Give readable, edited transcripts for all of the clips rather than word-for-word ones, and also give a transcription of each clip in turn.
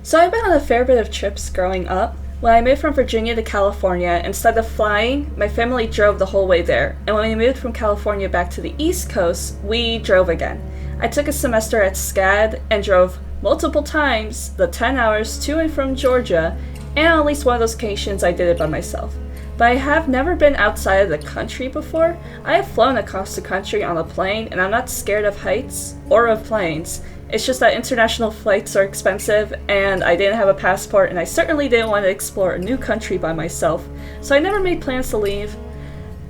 So I've been on a fair bit of trips growing up. When I moved from Virginia to California, instead of flying, my family drove the whole way there. And when we moved from California back to the East Coast, we drove again. I took a semester at SCAD and drove multiple times the 10 hours to and from Georgia, and on at least one of those occasions I did it by myself. But I have never been outside of the country before. I have flown across the country on a plane, and I'm not scared of heights or of planes. It's just that international flights are expensive, and I didn't have a passport, and I certainly didn't want to explore a new country by myself, so I never made plans to leave.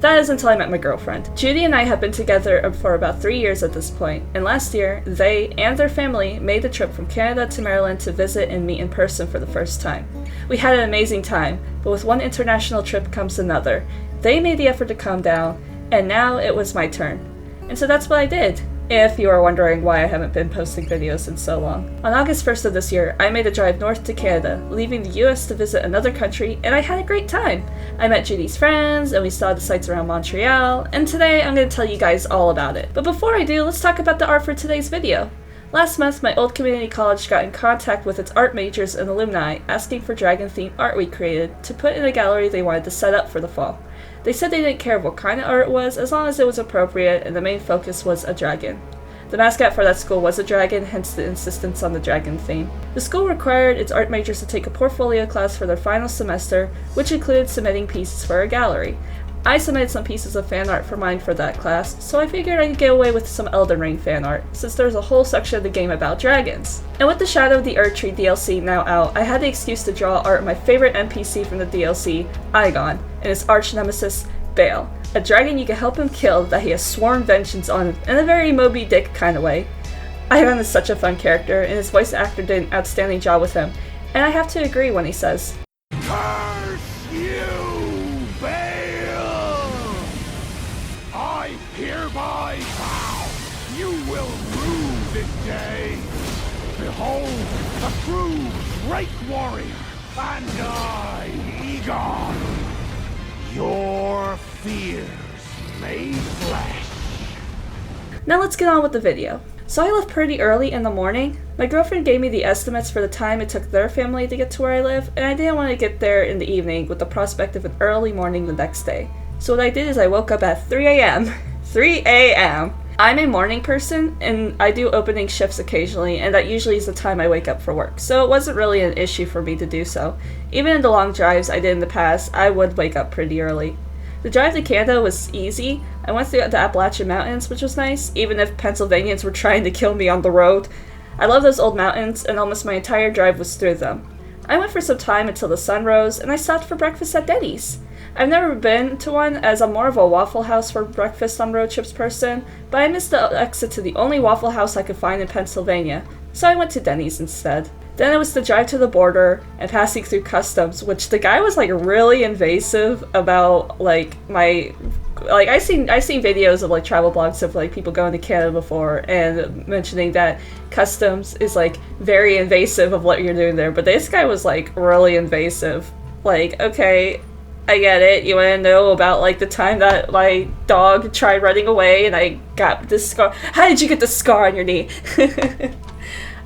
That is until I met my girlfriend. Judy and I have been together for about 3 years at this point, and last year, they and their family made the trip from Canada to Maryland to visit and meet in person for the first time. We had an amazing time, but with one international trip comes another. They made the effort to come down, and now it was my turn. And so that's what I did, if you are wondering why I haven't been posting videos in so long. On August 1st of this year, I made a drive north to Canada, leaving the US to visit another country, and I had a great time. I met Judy's friends, and we saw the sights around Montreal, and today I'm going to tell you guys all about it. But before I do, let's talk about the art for today's video. Last month, my old community college got in contact with its art majors and alumni, asking for dragon-themed art we created to put in a gallery they wanted to set up for the fall. They said they didn't care what kind of art it was, as long as it was appropriate, and the main focus was a dragon. The mascot for that school was a dragon, hence the insistence on the dragon theme. The school required its art majors to take a portfolio class for their final semester, which included submitting pieces for a gallery. I submitted some pieces of fan art for mine for that class, so I figured I could get away with some Elden Ring fan art, since there's a whole section of the game about dragons. And with the Shadow of the Erdtree DLC now out, I had the excuse to draw art of my favorite NPC from the DLC, Aegon, and his arch nemesis, Bale, a dragon you can help him kill that he has sworn vengeance on in a very Moby Dick kind of way. Aegon is such a fun character, and his voice actor did an outstanding job with him, and I have to agree when he says, "Curse you, Bale! I hereby vow you will rue this day. Behold, a true great warrior, and I, Aegon, your fears made flesh." Now let's get on with the video. So I left pretty early in the morning. My girlfriend gave me the estimates for the time it took their family to get to where I live, and I didn't want to get there in the evening with the prospect of an early morning the next day. So what I did is I woke up at 3 a.m. 3 a.m. I'm a morning person, and I do opening shifts occasionally, and that usually is the time I wake up for work, so it wasn't really an issue for me to do so. Even in the long drives I did in the past, I would wake up pretty early. The drive to Canada was easy. I went through the Appalachian Mountains, which was nice, even if Pennsylvanians were trying to kill me on the road. I love those old mountains, and almost my entire drive was through them. I went for some time until the sun rose, and I stopped for breakfast at Denny's. I've never been to one, as I'm more of a Waffle House for breakfast on road trips person, but I missed the exit to the only Waffle House I could find in Pennsylvania, so I went to Denny's instead. Then it was the drive to the border and passing through customs, which the guy was really invasive about I've seen videos of travel blogs of people going to Canada before and mentioning that customs is very invasive of what you're doing there, but this guy was really invasive. Okay, I get it. You want to know about the time that my dog tried running away and I got this scar. How did you get the scar on your knee?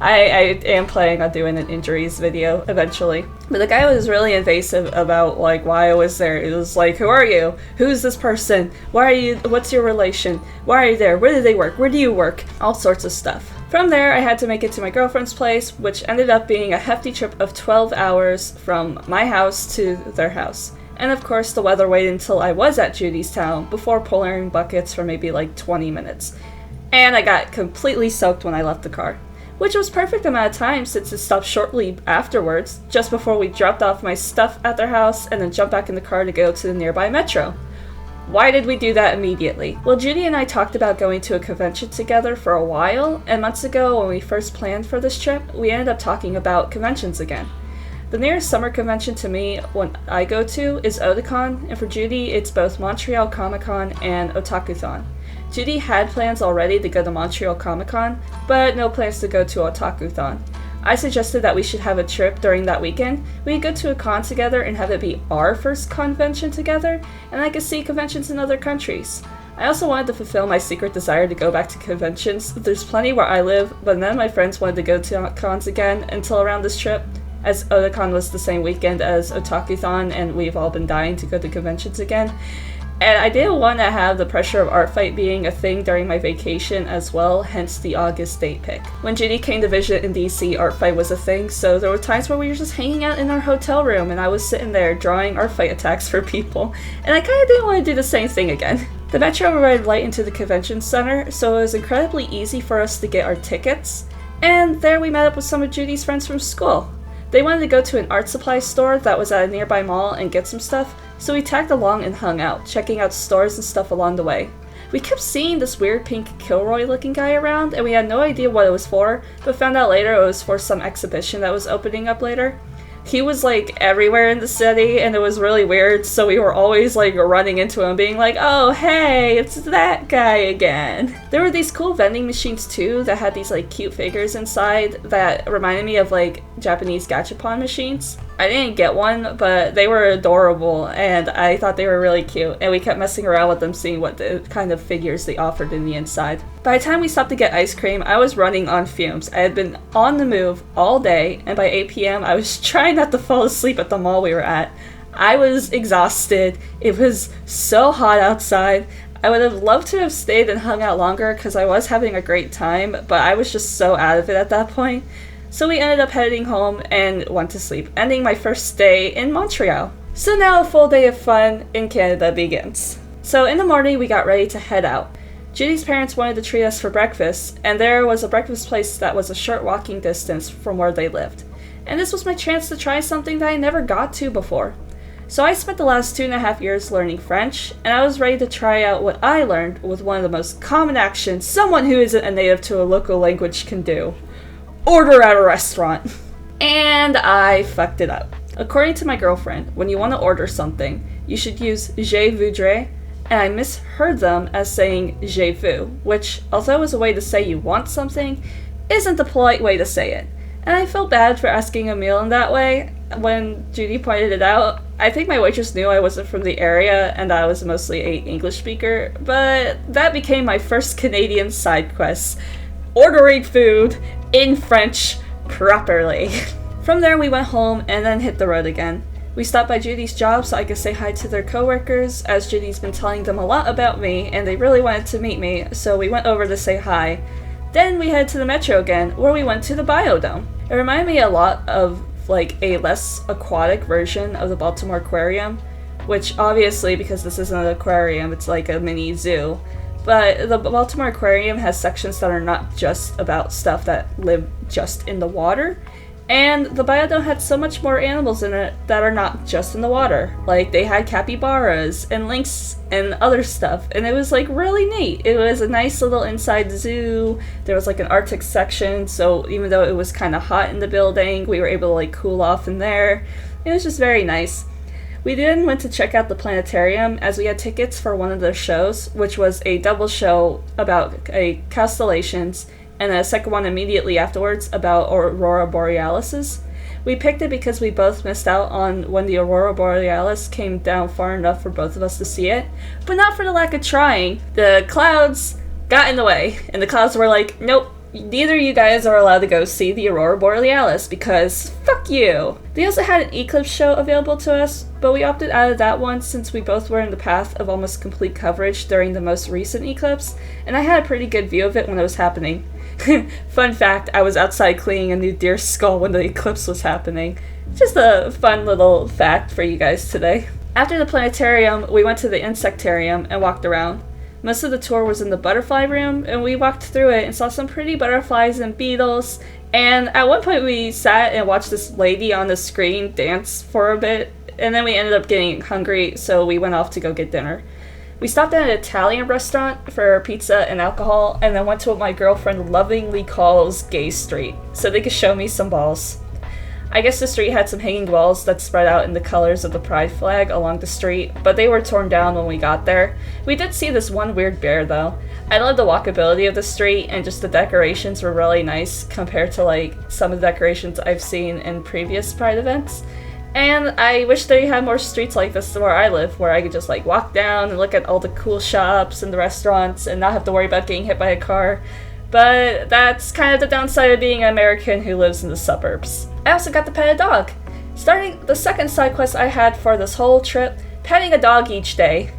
I am planning on doing an injuries video eventually. But the guy was really invasive about why I was there. It was who are you? Who's this person? Why are you? What's your relation? Why are you there? Where do they work? Where do you work? All sorts of stuff. From there, I had to make it to my girlfriend's place, which ended up being a hefty trip of 12 hours from my house to their house. And of course, the weather waited until I was at Judy's town before pouring buckets for maybe 20 minutes. And I got completely soaked when I left the car, which was perfect amount of time since it stopped shortly afterwards, just before we dropped off my stuff at their house and then jumped back in the car to go to the nearby metro. Why did we do that immediately? Well, Judy and I talked about going to a convention together for a while, and months ago when we first planned for this trip, we ended up talking about conventions again. The nearest summer convention to me, when I go to, is Otakon, and for Judy, it's both Montreal Comic-Con and Otakuthon. Judy had plans already to go to Montreal Comic-Con, but no plans to go to Otakuthon. I suggested that we should have a trip during that weekend. We could go to a con together and have it be our first convention together, and I could see conventions in other countries. I also wanted to fulfill my secret desire to go back to conventions. There's plenty where I live, but none of my friends wanted to go to cons again until around this trip, as Otakon was the same weekend as Otakuthon, and we've all been dying to go to conventions again. And I didn't want to have the pressure of Art Fight being a thing during my vacation as well, hence the August date pick. When Judy came to visit in DC, Art Fight was a thing, so there were times where we were just hanging out in our hotel room and I was sitting there drawing Art Fight attacks for people, and I kind of didn't want to do the same thing again. The metro arrived right into the convention center, so it was incredibly easy for us to get our tickets, and there we met up with some of Judy's friends from school. They wanted to go to an art supply store that was at a nearby mall and get some stuff, so we tagged along and hung out, checking out stores and stuff along the way. We kept seeing this weird pink Kilroy looking guy around, and we had no idea what it was for, but found out later it was for some exhibition that was opening up later. He was like everywhere in the city, and it was really weird, so we were always like running into him being like, oh hey, it's that guy again. There were these cool vending machines too that had these like cute figures inside that reminded me of like Japanese gachapon machines. I didn't get one, but they were adorable and I thought they were really cute, and we kept messing around with them, seeing what the kind of figures they offered in the inside. By the time we stopped to get ice cream, I was running on fumes. I had been on the move all day, and by 8 p.m. I was trying not to fall asleep at the mall we were at. I was exhausted. It was so hot outside. I would have loved to have stayed and hung out longer because I was having a great time, but I was just so out of it at that point. So we ended up heading home and went to sleep, ending my first day in Montreal. So now a full day of fun in Canada begins. So in the morning we got ready to head out. Judy's parents wanted to treat us for breakfast, and there was a breakfast place that was a short walking distance from where they lived. And this was my chance to try something that I never got to before. So I spent the last 2.5 years learning French, and I was ready to try out what I learned with one of the most common actions someone who isn't a native to a local language can do. Order at a restaurant. And I fucked it up. According to my girlfriend, when you want to order something, you should use je voudrais, and I misheard them as saying je veux, which, although is a way to say you want something, isn't the polite way to say it. And I felt bad for asking a meal in that way. When Judy pointed it out, I think my waitress knew I wasn't from the area and I was mostly an English speaker, but that became my first Canadian side quest. Ordering food in French properly. From there we went home and then hit the road again. We stopped by Judy's job so I could say hi to their coworkers, as Judy's been telling them a lot about me and they really wanted to meet me, so we went over to say hi. Then we headed to the metro again, where we went to the Biodome. It reminded me a lot of like a less aquatic version of the Baltimore Aquarium, which obviously, because this isn't an aquarium, it's like a mini zoo. But the Baltimore Aquarium has sections that are not just about stuff that live just in the water. And the Biodome had so much more animals in it that are not just in the water. Like, they had capybaras and lynx and other stuff, and it was like really neat. It was a nice little inside zoo. There was like an Arctic section, so even though it was kind of hot in the building, we were able to like cool off in there. It was just very nice. We then went to check out the planetarium as we had tickets for one of their shows, which was a double show about constellations, and a second one immediately afterwards about Aurora Borealis. We picked it because we both missed out on when the Aurora Borealis came down far enough for both of us to see it, but not for the lack of trying. The clouds got in the way, and the clouds were like, nope, neither of you guys are allowed to go see the Aurora Borealis because fuck you. They also had an eclipse show available to us, but we opted out of that one since we both were in the path of almost complete coverage during the most recent eclipse, and I had a pretty good view of it when it was happening. Fun fact, I was outside cleaning a new deer skull when the eclipse was happening. Just a fun little fact for you guys today. After the planetarium, we went to the insectarium and walked around. Most of the tour was in the butterfly room, and we walked through it and saw some pretty butterflies and beetles, and at one point we sat and watched this lady on the screen dance for a bit, and then we ended up getting hungry, so we went off to go get dinner. We stopped at an Italian restaurant for pizza and alcohol, and then went to what my girlfriend lovingly calls Gay Street, so they could show me some balls. I guess the street had some hanging walls that spread out in the colors of the pride flag along the street, but they were torn down when we got there. We did see this one weird bear though. I love the walkability of the street, and just the decorations were really nice compared to like some of the decorations I've seen in previous pride events. And I wish they had more streets like this where I live, where I could just like walk down and look at all the cool shops and the restaurants and not have to worry about getting hit by a car. But that's kind of the downside of being an American who lives in the suburbs. I also got to pet a dog. Starting the second side quest I had for this whole trip, petting a dog each day.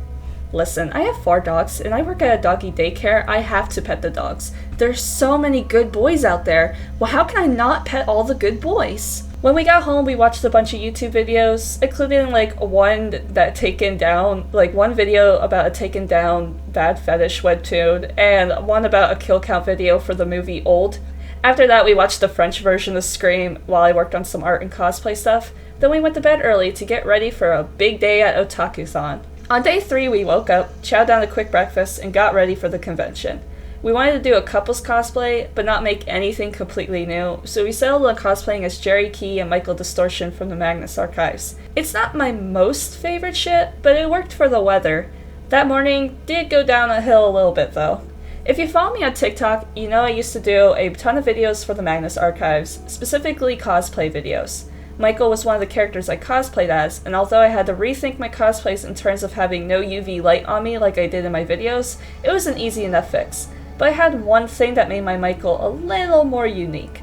Listen, I have 4 dogs, and I work at a doggy daycare. I have to pet the dogs. There's so many good boys out there. Well, how can I not pet all the good boys? When we got home, we watched a bunch of YouTube videos, including one video about a taken down bad fetish webtoon, and one about a kill count video for the movie Old. After that, we watched the French version of Scream while I worked on some art and cosplay stuff. Then we went to bed early to get ready for a big day at Otakuthon. On day 3, we woke up, chowed down a quick breakfast, and got ready for the convention. We wanted to do a couples cosplay, but not make anything completely new, so we settled on cosplaying as Jerry Key and Michael Distortion from the Magnus Archives. It's not my most favorite shit, but it worked for the weather. That morning did go down a hill a little bit though. If you follow me on TikTok, you know I used to do a ton of videos for the Magnus Archives, specifically cosplay videos. Michael was one of the characters I cosplayed as, and although I had to rethink my cosplays in terms of having no UV light on me like I did in my videos, it was an easy enough fix. But I had one thing that made my Michael a little more unique.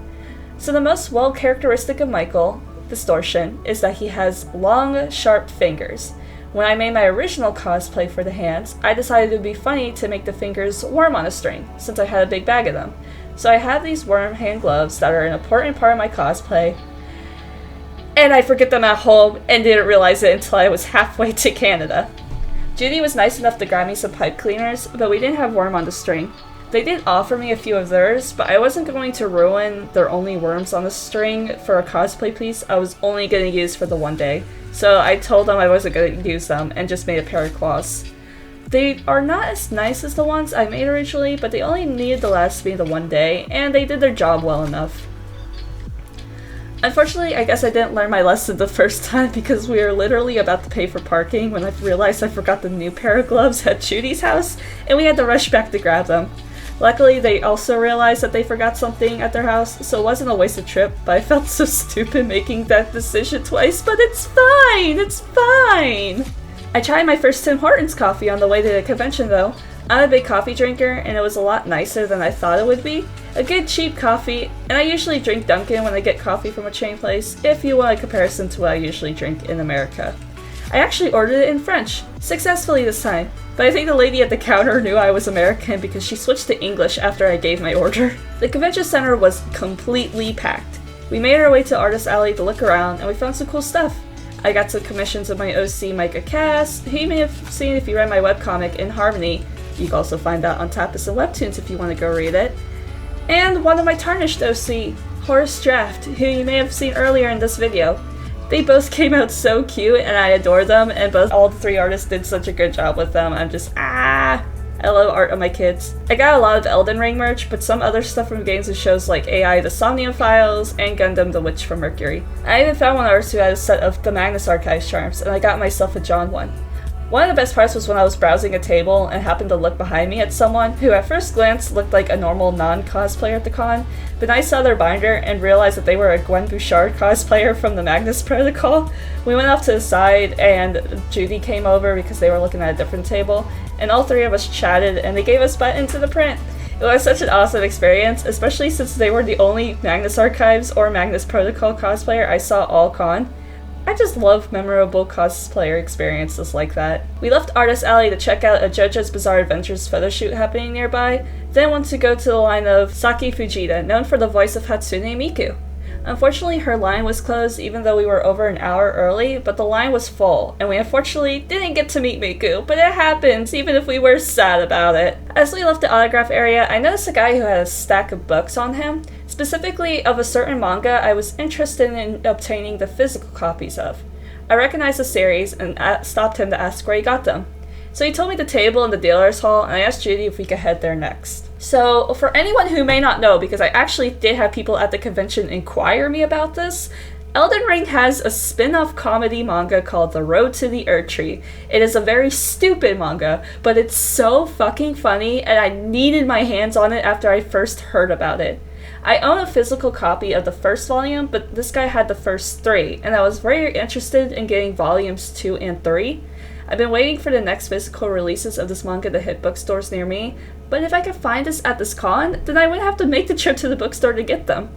So the most well characteristic of Michael, Distortion, is that he has long, sharp fingers. When I made my original cosplay for the hands, I decided it would be funny to make the fingers worm on a string, since I had a big bag of them. So I had these worm hand gloves that are an important part of my cosplay, and I forget them at home and didn't realize it until I was halfway to Canada. Judy was nice enough to grab me some pipe cleaners, but we didn't have worm on the string. They did offer me a few of theirs, but I wasn't going to ruin their only worms on the string for a cosplay piece I was only going to use for the one day. So I told them I wasn't going to use them and just made a pair of claws. They are not as nice as the ones I made originally, but they only needed to last me the one day, and they did their job well enough. Unfortunately, I guess I didn't learn my lesson the first time because we were literally about to pay for parking when I realized I forgot the new pair of gloves at Judy's house, and we had to rush back to grab them. Luckily, they also realized that they forgot something at their house, so it wasn't a wasted trip, but I felt so stupid making that decision twice, but it's fine! It's fine! I tried my first Tim Hortons coffee on the way to the convention though. I'm a big coffee drinker, and it was a lot nicer than I thought it would be. A good cheap coffee, and I usually drink Dunkin' when I get coffee from a chain place, if you want a comparison to what I usually drink in America. I actually ordered it in French, successfully this time, but I think the lady at the counter knew I was American because she switched to English after I gave my order. The convention center was completely packed. We made our way to Artist Alley to look around, and we found some cool stuff. I got some commissions of my OC Micah Cass, who you may have seen if you read my webcomic In Harmony. You can also find that on Tapas and Webtoons if you want to go read it. And one of my tarnished OC, Horace Draft, who you may have seen earlier in this video. They both came out so cute and I adore them, and all the 3 artists did such a good job with them. I'm just, I love art of my kids. I got a lot of Elden Ring merch, but some other stuff from games and shows like AI the Somnium Files and Gundam the Witch from Mercury. I even found one artist who had a set of the Magnus Archives charms, and I got myself a John one. One of the best parts was when I was browsing a table and happened to look behind me at someone who at first glance looked like a normal non-cosplayer at the con, but I saw their binder and realized that they were a Gwen Bouchard cosplayer from the Magnus Protocol. We went off to the side and Judy came over because they were looking at a different table, and all 3 of us chatted and they gave us buttons to the print. It was such an awesome experience, especially since they were the only Magnus Archives or Magnus Protocol cosplayer I saw all con. I just love memorable cosplayer experiences like that. We left Artist Alley to check out a JoJo's Bizarre Adventures photo shoot happening nearby, then went to go to the line of Saki Fujita, known for the voice of Hatsune Miku. Unfortunately, her line was closed even though we were over an hour early, but the line was full, and we unfortunately didn't get to meet Miku, but it happens even if we were sad about it. As we left the autograph area, I noticed a guy who had a stack of books on him, specifically of a certain manga I was interested in obtaining the physical copies of. I recognized the series and stopped him to ask where he got them. So he told me the table in the dealer's hall, and I asked Judy if we could head there next. So, for anyone who may not know, because I actually did have people at the convention inquire me about this, Elden Ring has a spin-off comedy manga called The Road to the Erdtree. It is a very stupid manga, but it's so fucking funny, and I needed my hands on it after I first heard about it. I own a physical copy of the first volume, but this guy had the first 3, and I was very interested in getting volumes 2 and 3. I've been waiting for the next physical releases of this manga to hit bookstores near me, but if I could find this at this con, then I wouldn't have to make the trip to the bookstore to get them.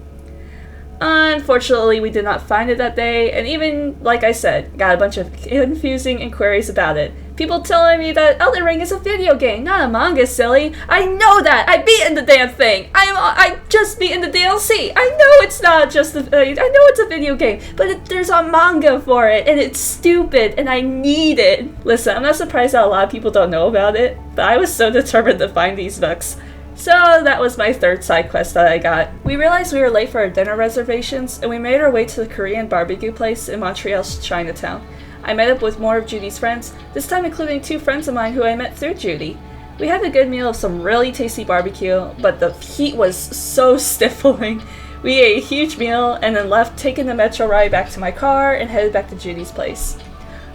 Unfortunately, we did not find it that day, and even, like I said, got a bunch of confusing inquiries about it. People telling me that Elden Ring is a video game, not a manga, silly. I know that! I beaten the damn thing! I just beaten the DLC! I know it's not just I know it's a video game, but there's a manga for it, and it's stupid, and I need it! Listen, I'm not surprised that a lot of people don't know about it, but I was so determined to find these books. So that was my third side quest that I got. We realized we were late for our dinner reservations, and we made our way to the Korean barbecue place in Montreal's Chinatown. I met up with more of Judy's friends, this time including 2 friends of mine who I met through Judy. We had a good meal of some really tasty barbecue, but the heat was so stifling. We ate a huge meal and then left, taking the metro ride back to my car and headed back to Judy's place.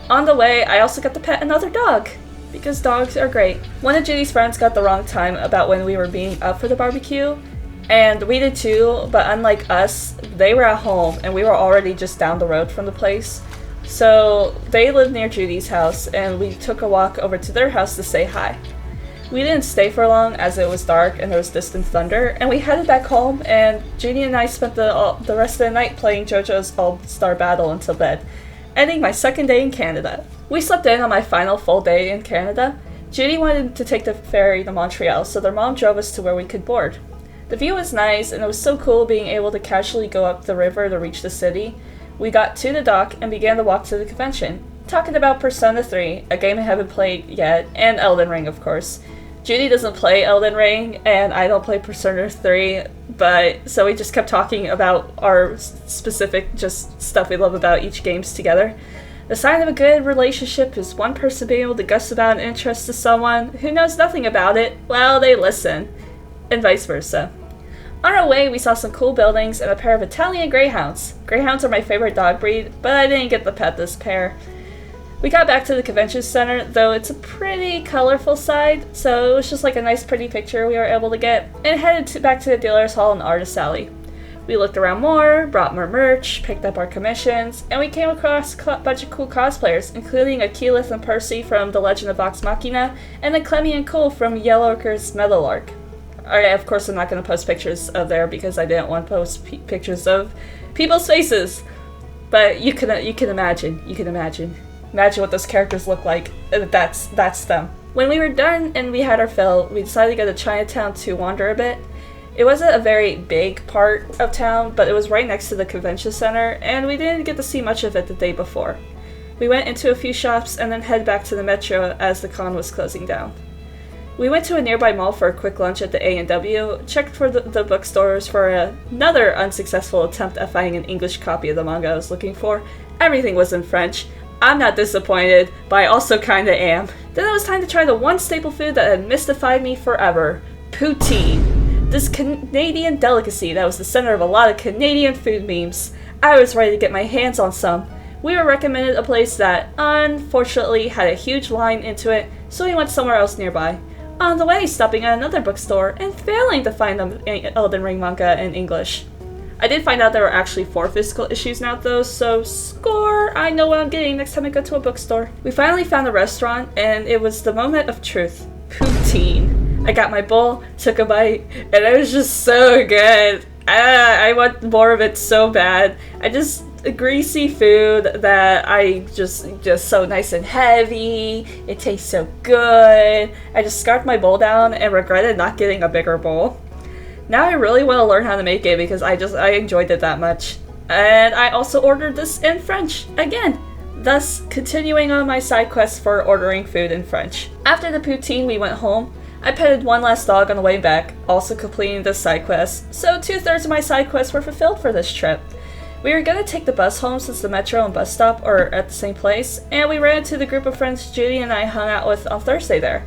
On the way, I also got to pet another dog, because dogs are great. One of Judy's friends got the wrong time about when we were being up for the barbecue, and we did too, but unlike us, they were at home and we were already just down the road from the place. So they lived near Judy's house, and we took a walk over to their house to say hi. We didn't stay for long as it was dark and there was distant thunder, and we headed back home, and Judy and I spent the rest of the night playing JoJo's All-Star Battle until bed, ending my second day in Canada. We slept in on my final full day in Canada. Judy wanted to take the ferry to Montreal, so their mom drove us to where we could board. The view was nice, and it was so cool being able to casually go up the river to reach the city. We got to the dock and began to walk to the convention, talking about Persona 3, a game I haven't played yet, and Elden Ring, of course. Judy doesn't play Elden Ring, and I don't play Persona 3, so we just kept talking about our specific just stuff we love about each games together. The sign of a good relationship is one person being able to gush about an interest to someone who knows nothing about it while they listen, and vice versa. On our way, we saw some cool buildings and a pair of Italian greyhounds. Greyhounds are my favorite dog breed, but I didn't get to pet this pair. We got back to the convention center, though it's a pretty colorful side, so it was just like a nice pretty picture we were able to get, and headed back to the dealer's hall and artist alley. We looked around more, brought more merch, picked up our commissions, and we came across a bunch of cool cosplayers, including a Keyleth and Percy from The Legend of Vox Machina, and a Clemmy and Cole from Yellowker's Meadowlark. Alright, of course I'm not going to post pictures of there because I didn't want to post pictures of people's faces. But you can imagine. Imagine what those characters look like. That's them. When we were done and we had our fill, we decided to go to Chinatown to wander a bit. It wasn't a very big part of town, but it was right next to the convention center, and we didn't get to see much of it the day before. We went into a few shops and then headed back to the metro as the con was closing down. We went to a nearby mall for a quick lunch at the A&W, checked for the bookstores for another unsuccessful attempt at finding an English copy of the manga I was looking for. Everything was in French. I'm not disappointed, but I also kinda am. Then it was time to try the one staple food that had mystified me forever: poutine. This Canadian delicacy that was the center of a lot of Canadian food memes. I was ready to get my hands on some. We were recommended a place that, unfortunately, had a huge line into it, so we went somewhere else nearby. On the way, stopping at another bookstore and failing to find the Elden Ring manga in English. I did find out there were actually 4 physical issues now though, so score! I know what I'm getting next time I go to a bookstore. We finally found a restaurant, and it was the moment of truth. Poutine. I got my bowl, took a bite, and it was just so good. I want more of it so bad. Greasy food that I just so nice and heavy. It tastes so good. I just scarfed my bowl down and regretted not getting a bigger bowl. Now I really want to learn how to make it because I enjoyed it that much. And I also ordered this in French again, thus continuing on my side quest for ordering food in French. After the poutine, we went home. I petted one last dog on the way back, also completing this side quest, so 2/3 of my side quests were fulfilled for this trip. We were gonna take the bus home since the metro and bus stop are at the same place, and we ran into the group of friends Judy and I hung out with on Thursday there.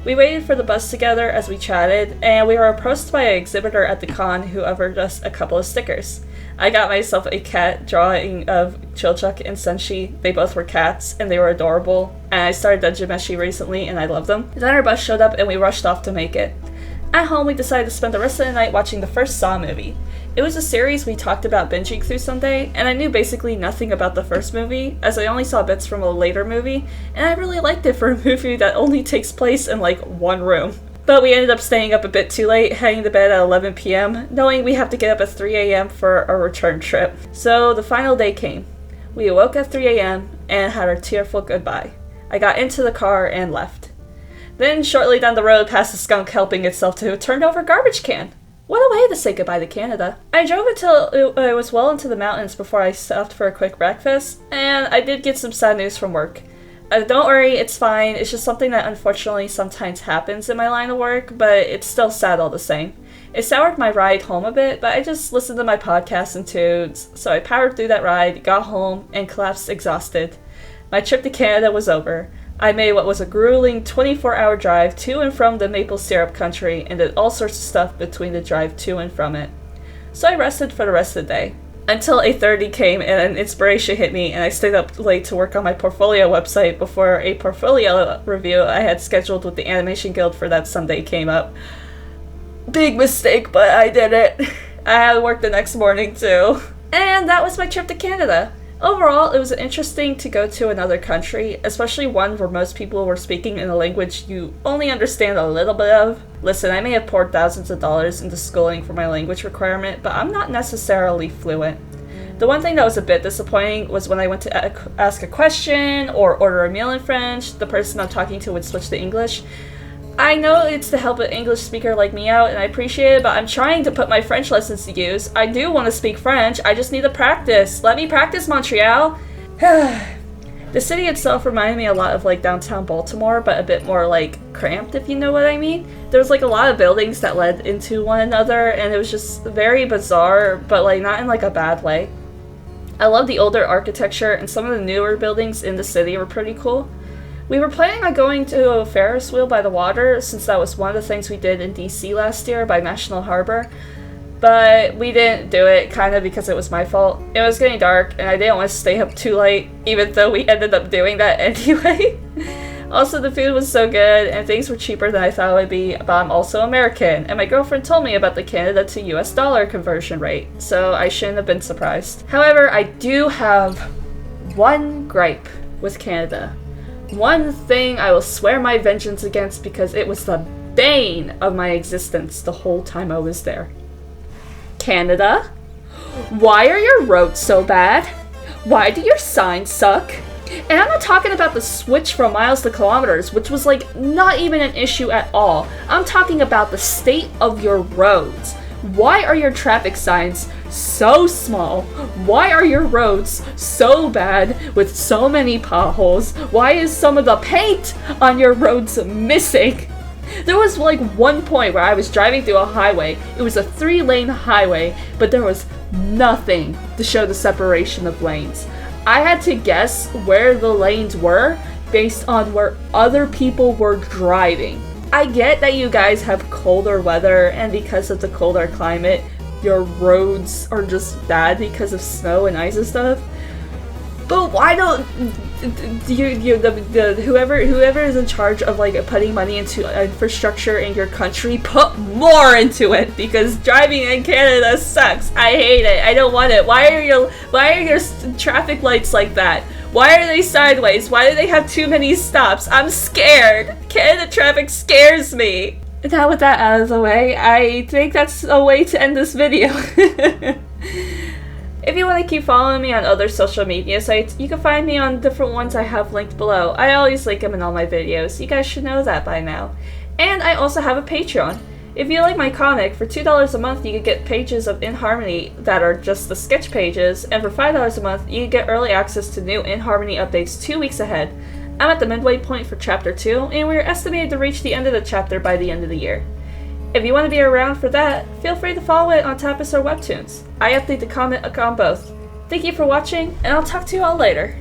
We waited for the bus together as we chatted, and we were approached by an exhibitor at the con who offered us a couple of stickers. I got myself a cat drawing of Chilchuck and Senshi. They both were cats, and they were adorable, and I started Dungeon Meshi recently, and I love them. Then our bus showed up, and we rushed off to make it. At home, we decided to spend the rest of the night watching the first Saw movie. It was a series we talked about binging through someday, and I knew basically nothing about the first movie, as I only saw bits from a later movie, and I really liked it for a movie that only takes place in like one room. But we ended up staying up a bit too late, heading to bed at 11 p.m., knowing we have to get up at 3 a.m. for our return trip. So the final day came. We awoke at 3 a.m. and had our tearful goodbye. I got into the car and left. Then, shortly down the road, past a skunk helping itself to a turned-over garbage can. What a way to say goodbye to Canada. I drove until it was well into the mountains before I stopped for a quick breakfast, and I did get some sad news from work. Don't worry, it's fine. It's just something that unfortunately sometimes happens in my line of work, but it's still sad all the same. It soured my ride home a bit, but I just listened to my podcast in tunes, so I powered through that ride, got home, and collapsed exhausted. My trip to Canada was over. I made what was a grueling 24-hour drive to and from the maple syrup country and did all sorts of stuff between the drive to and from it. So I rested for the rest of the day. Until 8:30 came and an inspiration hit me and I stayed up late to work on my portfolio website before a portfolio review I had scheduled with the Animation Guild for that Sunday came up. Big mistake, but I did it. I had to work the next morning too. And that was my trip to Canada. Overall, it was interesting to go to another country, especially one where most people were speaking in a language you only understand a little bit of. Listen, I may have poured thousands of dollars into schooling for my language requirement, but I'm not necessarily fluent. The one thing that was a bit disappointing was when I went to ask a question or order a meal in French, the person I'm talking to would switch to English. I know it's to help an English speaker like me out, and I appreciate it, but I'm trying to put my French lessons to use. I do want to speak French, I just need to practice. Let me practice, Montreal! The city itself reminded me a lot of like downtown Baltimore, but a bit more like cramped, if you know what I mean. There was like a lot of buildings that led into one another, and it was just very bizarre, but like not in like a bad way. I love the older architecture, and some of the newer buildings in the city were pretty cool. We were planning on going to a Ferris wheel by the water, since that was one of the things we did in DC last year by National Harbor, but we didn't do it, kind of because it was my fault. It was getting dark, and I didn't want to stay up too late, even though we ended up doing that anyway. Also, the food was so good, and things were cheaper than I thought it would be, but I'm also American, and my girlfriend told me about the Canada to US dollar conversion rate, so I shouldn't have been surprised. However, I do have one gripe with Canada. One thing I will swear my vengeance against because it was the bane of my existence the whole time I was there. Canada? Why are your roads so bad? Why do your signs suck? And I'm not talking about the switch from miles to kilometers, which was like not even an issue at all. I'm talking about the state of your roads. Why are your traffic signs so small? Why are your roads so bad with so many potholes? Why is some of the paint on your roads missing? There was like one point where I was driving through a highway. It was a 3-lane highway, but there was nothing to show the separation of lanes. I had to guess where the lanes were based on where other people were driving. I get that you guys have colder weather, and because of the colder climate, your roads are just bad because of snow and ice and stuff. But why don't whoever is in charge of like putting money into infrastructure in your country put more into it, because driving in Canada sucks. I hate it. I don't want it. Why are your traffic lights like that? Why are they sideways? Why do they have too many stops? I'm scared. Canada traffic scares me. Now with that out of the way, I think that's a way to end this video. If you want to keep following me on other social media sites, you can find me on different ones I have linked below. I always link them in all my videos. You guys should know that by now. And I also have a Patreon. If you like my comic, for $2 a month you can get pages of In Harmony that are just the sketch pages, and for $5 a month you can get early access to new In Harmony updates 2 weeks ahead. I'm at the midway point for Chapter 2, and we're estimated to reach the end of the chapter by the end of the year. If you want to be around for that, feel free to follow it on Tapas or Webtoons. I update the comic on both. Thank you for watching, and I'll talk to you all later.